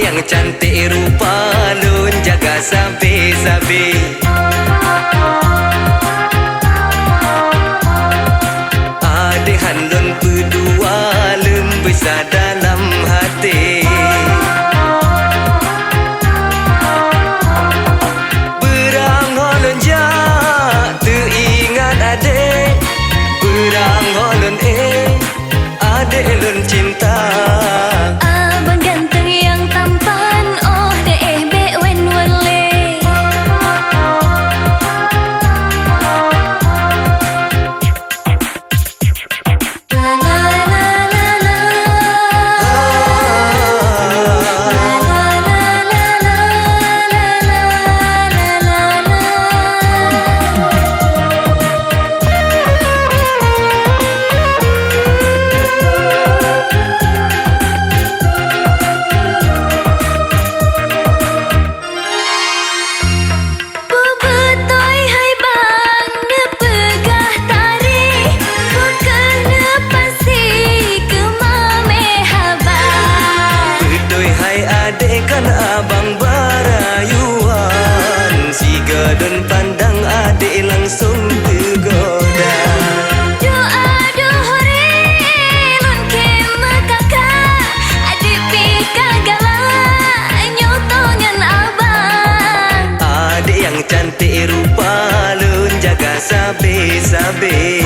yang cantik rupa lun jaga sabi-sabi. Adik handun berdua lembesa dalam hati. Berang holun jak teringat adik. Berang holun adik lun cinta. Abang ganteng yang tampan, oh deh be wen wale. La la la la la. La la la la la la la. Bubetoy hai bang nepegah tari, bukannya pasti kemame habar. Bedoi hai adik kan abang barayuan. Si gadun pandang adik langsung tergoda. Doa dohore lun kema kakak, adik pika galak nyotongan abang. Adik yang cantik rupa lun jaga sabi-sabi.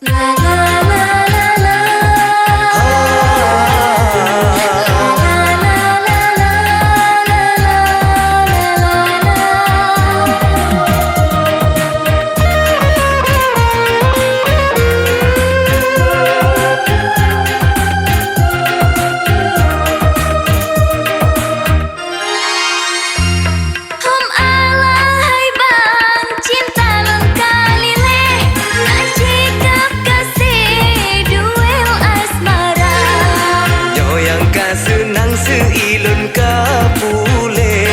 La la la la la. La la la la Hom Allah hai bang cinta lon kalile, nak cakap kasih duel asmara. Nyo yang ka senang seilun ka pule.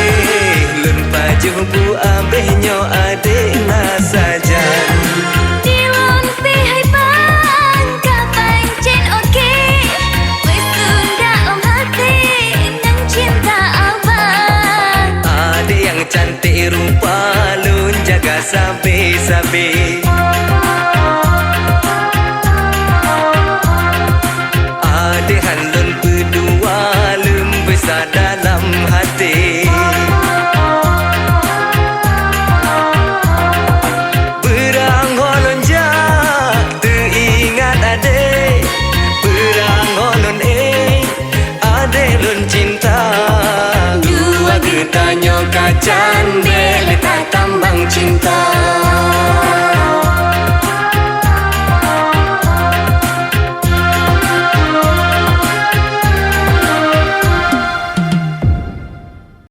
Lun pajuh bu ambeh nyo adik na sajan. Dilon pi hai bang kapan cen oke, wes tunda om hati nang cinta abang. Adik yang cantik rupa lun jaga sabi-sabi. Adik handun berdua lembesa dalam hati. Berang holon jak teringat adik. Berang holon adik lun cinta. Dua getanyo kaca